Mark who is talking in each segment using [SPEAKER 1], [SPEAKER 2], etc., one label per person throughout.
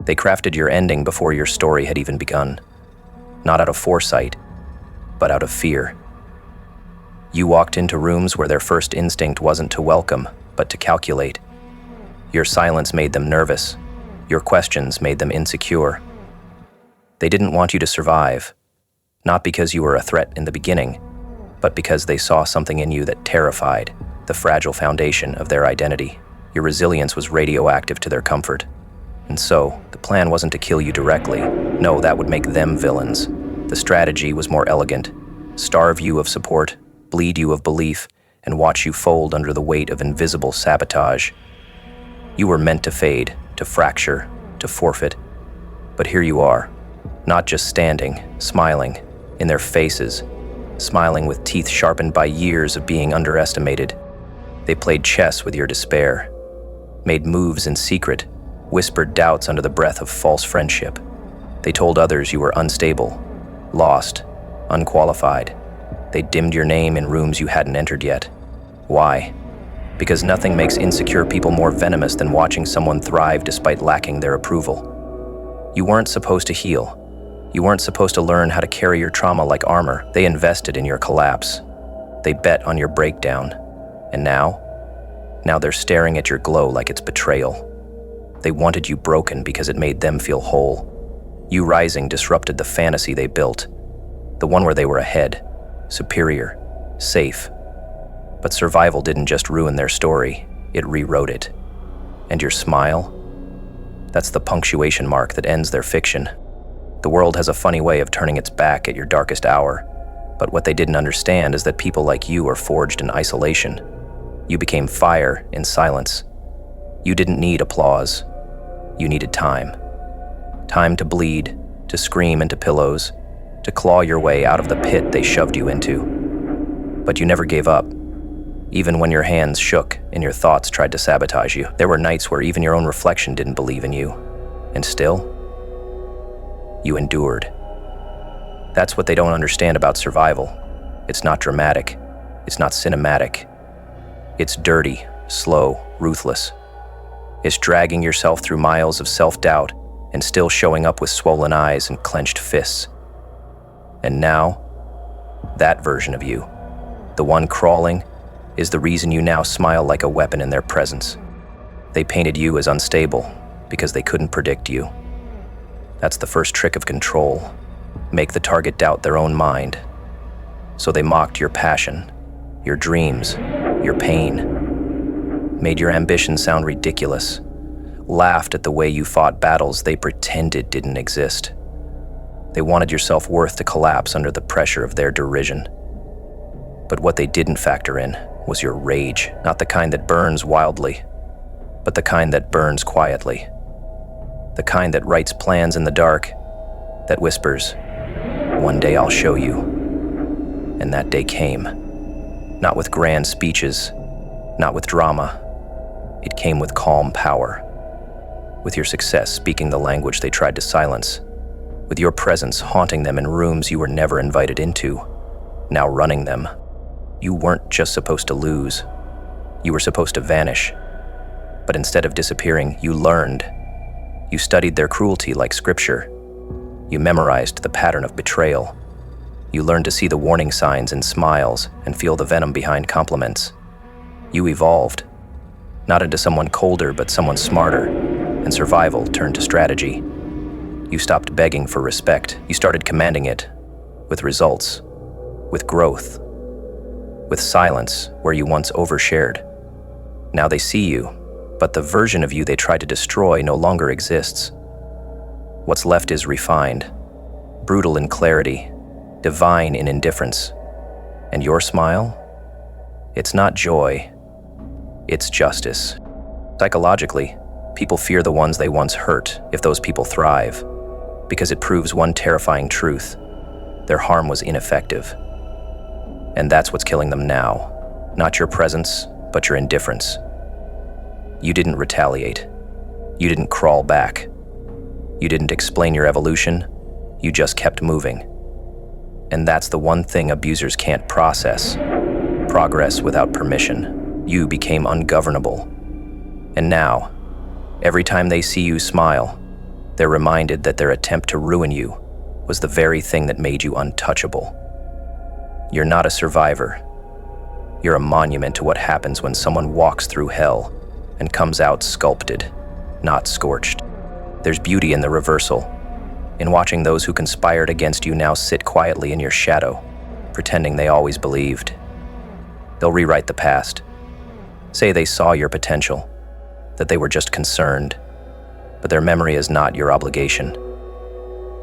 [SPEAKER 1] They crafted your ending before your story had even begun. Not out of foresight, but out of fear. You walked into rooms where their first instinct wasn't to welcome, but to calculate. Your silence made them nervous. Your questions made them insecure. They didn't want you to survive, not because you were a threat in the beginning, but because they saw something in you that terrified the fragile foundation of their identity. Your resilience was radioactive to their comfort. And so, the plan wasn't to kill you directly. No, that would make them villains. The strategy was more elegant. Starve you of support, bleed you of belief, and watch you fold under the weight of invisible sabotage. You were meant to fade, to fracture, to forfeit. But here you are, not just standing, smiling, in their faces, smiling with teeth sharpened by years of being underestimated. They played chess with your despair, made moves in secret, whispered doubts under the breath of false friendship. They told others you were unstable, lost, unqualified. They dimmed your name in rooms you hadn't entered yet. Why? Because nothing makes insecure people more venomous than watching someone thrive despite lacking their approval. You weren't supposed to heal. You weren't supposed to learn how to carry your trauma like armor. They invested in your collapse. They bet on your breakdown. And now they're staring at your glow like it's betrayal. They wanted you broken because it made them feel whole. You rising disrupted the fantasy they built, the one where they were ahead, superior, safe. But survival didn't just ruin their story, it rewrote it. And your smile? That's the punctuation mark that ends their fiction. The world has a funny way of turning its back at your darkest hour, but what they didn't understand is that people like you are forged in isolation. You became fire in silence. You didn't need applause. You needed time. Time to bleed, to scream into pillows, to claw your way out of the pit they shoved you into. But you never gave up. Even when your hands shook and your thoughts tried to sabotage you, there were nights where even your own reflection didn't believe in you. And still, you endured. That's what they don't understand about survival. It's not dramatic. It's not cinematic. It's dirty, slow, ruthless. It's dragging yourself through miles of self-doubt and still showing up with swollen eyes and clenched fists. And now, that version of you, the one crawling, is the reason you now smile like a weapon in their presence. They painted you as unstable because they couldn't predict you. That's the first trick of control. Make the target doubt their own mind. So they mocked your passion, your dreams, your pain, made your ambition sound ridiculous, laughed at the way you fought battles they pretended didn't exist. They wanted your self-worth to collapse under the pressure of their derision. But what they didn't factor in was your rage, not the kind that burns wildly, but the kind that burns quietly. The kind that writes plans in the dark, that whispers, "One day I'll show you." And that day came. Not with grand speeches, not with drama. It came with calm power. With your success speaking the language they tried to silence. With your presence haunting them in rooms you were never invited into, now running them. You weren't just supposed to lose. You were supposed to vanish. But instead of disappearing, you learned. You studied their cruelty like scripture. You memorized the pattern of betrayal. You learned to see the warning signs in smiles and feel the venom behind compliments. You evolved, not into someone colder, but someone smarter, and survival turned to strategy. You stopped begging for respect. You started commanding it, with results, with growth, with silence where you once overshared. Now they see you, but the version of you they tried to destroy no longer exists. What's left is refined, brutal in clarity, divine in indifference. And your smile? It's not joy, it's justice. Psychologically, people fear the ones they once hurt if those people thrive, because it proves one terrifying truth: their harm was ineffective. And that's what's killing them now. Not your presence, but your indifference. You didn't retaliate. You didn't crawl back. You didn't explain your evolution. You just kept moving. And that's the one thing abusers can't process: progress without permission. You became ungovernable. And now, every time they see you smile, They're reminded that their attempt to ruin you was the very thing that made you untouchable. You're not a survivor. You're a monument to what happens when someone walks through hell and comes out sculpted, not scorched. There's beauty in the reversal, in watching those who conspired against you now sit quietly in your shadow, pretending they always believed. They'll rewrite the past, say they saw your potential, that they were just concerned, but their memory is not your obligation.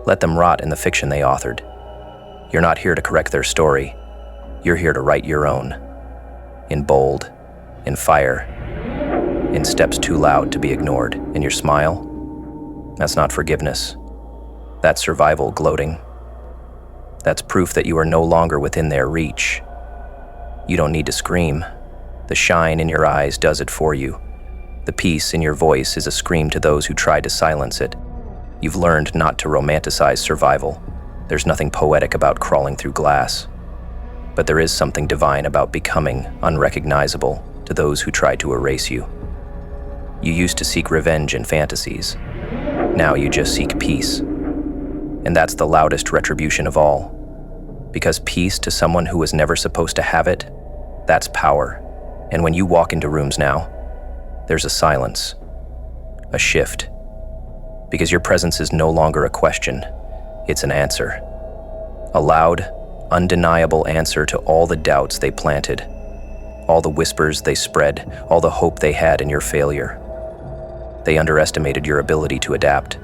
[SPEAKER 1] Let them rot in the fiction they authored. You're not here to correct their story. You're here to write your own. In bold, in fire, in steps too loud to be ignored. In your smile? That's not forgiveness. That's survival gloating. That's proof that you are no longer within their reach. You don't need to scream. The shine in your eyes does it for you. The peace in your voice is a scream to those who tried to silence it. You've learned not to romanticize survival. There's nothing poetic about crawling through glass. But there is something divine about becoming unrecognizable to those who try to erase you. You used to seek revenge in fantasies. Now you just seek peace. And that's the loudest retribution of all. Because peace to someone who was never supposed to have it, that's power. And when you walk into rooms now, there's a silence, a shift. Because your presence is no longer a question, it's an answer. A loud, undeniable answer to all the doubts they planted, all the whispers they spread, all the hope they had in your failure. They underestimated your ability to adapt.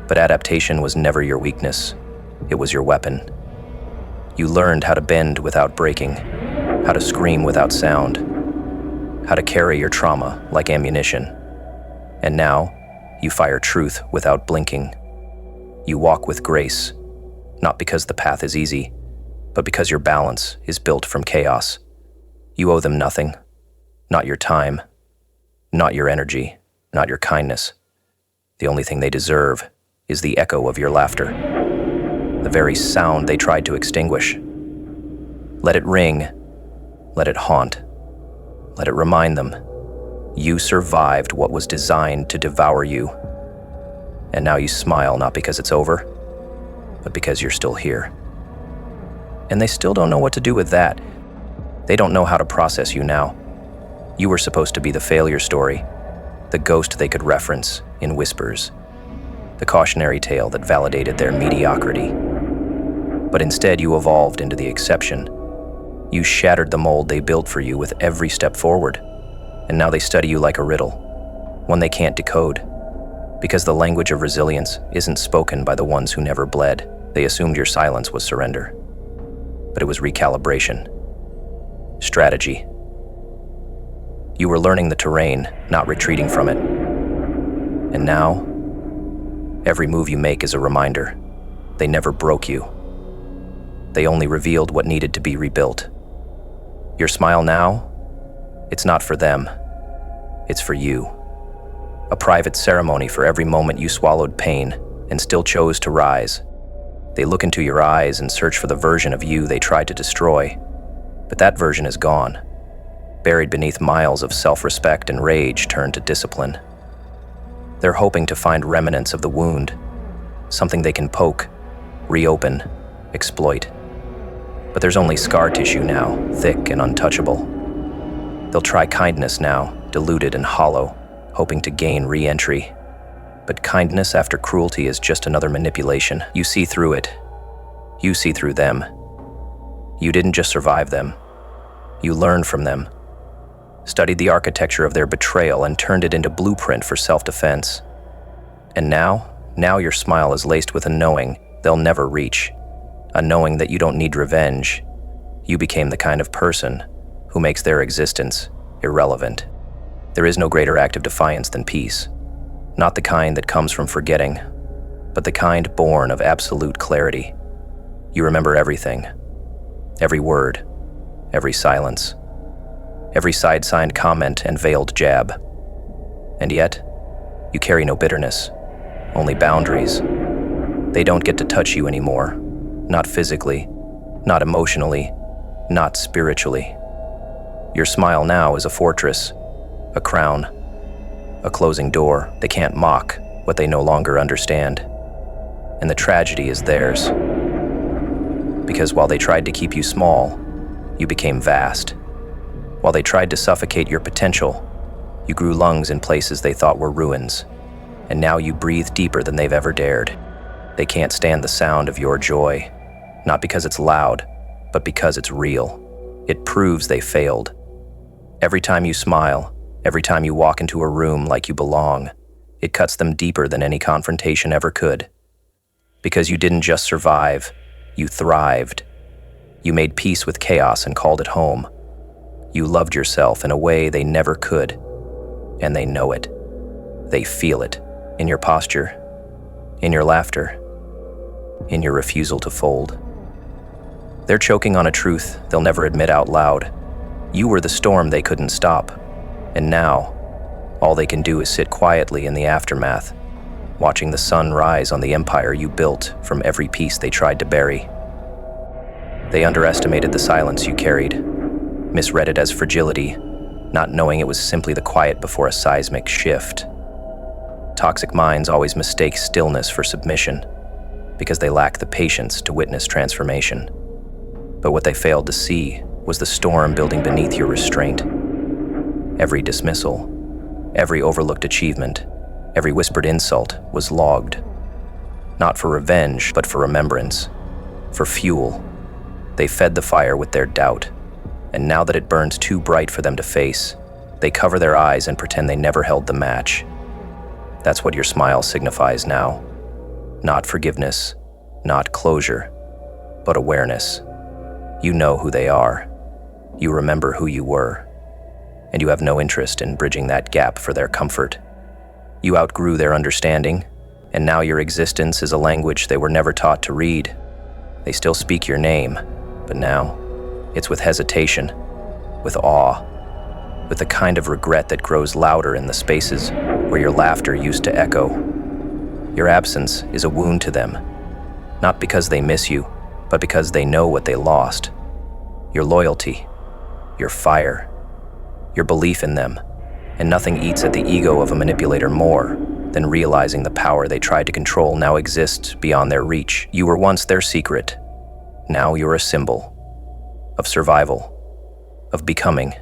[SPEAKER 1] But adaptation was never your weakness, it was your weapon. You learned how to bend without breaking, how to scream without sound, how to carry your trauma like ammunition. And now, you fire truth without blinking. You walk with grace, not because the path is easy, but because your balance is built from chaos. You owe them nothing, not your time, not your energy, not your kindness. The only thing they deserve is the echo of your laughter, the very sound they tried to extinguish. Let it ring, let it haunt, let it remind them you survived what was designed to devour you. And now you smile not because it's over, but because you're still here. And they still don't know what to do with that. They don't know how to process you now. You were supposed to be the failure story, the ghost they could reference in whispers, the cautionary tale that validated their mediocrity. But instead you evolved into the exception. You shattered the mold they built for you with every step forward. And now they study you like a riddle, one they can't decode. Because the language of resilience isn't spoken by the ones who never bled. They assumed your silence was surrender. But it was recalibration. Strategy. You were learning the terrain, not retreating from it. And now, every move you make is a reminder. They never broke you. They only revealed what needed to be rebuilt. Your smile now, it's not for them. It's for you. A private ceremony for every moment you swallowed pain and still chose to rise. They look into your eyes and search for the version of you they tried to destroy. But that version is gone. Buried beneath miles of self-respect and rage turned to discipline. They're hoping to find remnants of the wound, something they can poke, reopen, exploit. But there's only scar tissue now, thick and untouchable. They'll try kindness now, diluted and hollow, hoping to gain re-entry. But kindness after cruelty is just another manipulation. You see through it. You see through them. You didn't just survive them. You learned from them, studied the architecture of their betrayal and turned it into blueprint for self-defense. And now your smile is laced with a knowing they'll never reach. A knowing that you don't need revenge. You became the kind of person who makes their existence irrelevant. There is no greater act of defiance than peace. Not the kind that comes from forgetting, but the kind born of absolute clarity. You remember everything. Every word, every silence, every side-signed comment and veiled jab. And yet, you carry no bitterness, only boundaries. They don't get to touch you anymore. Not physically, not emotionally, not spiritually. Your smile now is a fortress, a crown, a closing door they can't mock what they no longer understand. And the tragedy is theirs. Because while they tried to keep you small, you became vast. While they tried to suffocate your potential, you grew lungs in places they thought were ruins. And now you breathe deeper than they've ever dared. They can't stand the sound of your joy, not because it's loud, but because it's real. It proves they failed. Every time you smile, every time you walk into a room like you belong, it cuts them deeper than any confrontation ever could. Because you didn't just survive, you thrived. You made peace with chaos and called it home. You loved yourself in a way they never could, and they know it. They feel it in your posture, in your laughter, in your refusal to fold. They're choking on a truth they'll never admit out loud. You were the storm they couldn't stop, and now, all they can do is sit quietly in the aftermath, watching the sun rise on the empire you built from every piece they tried to bury. They underestimated the silence you carried, misread it as fragility, not knowing it was simply the quiet before a seismic shift. Toxic minds always mistake stillness for submission, because they lack the patience to witness transformation. But what they failed to see was the storm building beneath your restraint. Every dismissal, every overlooked achievement, every whispered insult was logged. Not for revenge, but for remembrance, for fuel. They fed the fire with their doubt, and now that it burns too bright for them to face, they cover their eyes and pretend they never held the match. That's what your smile signifies now. Not forgiveness, not closure, but awareness. You know who they are. You remember who you were. And you have no interest in bridging that gap for their comfort. You outgrew their understanding, and now your existence is a language they were never taught to read. They still speak your name, but now it's with hesitation, with awe, with the kind of regret that grows louder in the spaces where your laughter used to echo. Your absence is a wound to them, not because they miss you, but because they know what they lost. Your loyalty, your fire, your belief in them, and nothing eats at the ego of a manipulator more than realizing the power they tried to control now exists beyond their reach. You were once their secret. Now you're a symbol of survival, of becoming,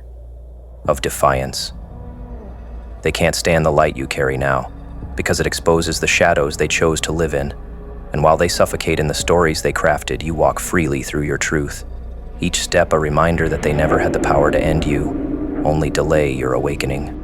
[SPEAKER 1] of defiance. They can't stand the light you carry now, because it exposes the shadows they chose to live in. And while they suffocate in the stories they crafted, you walk freely through your truth. Each step a reminder that they never had the power to end you, only delay your awakening.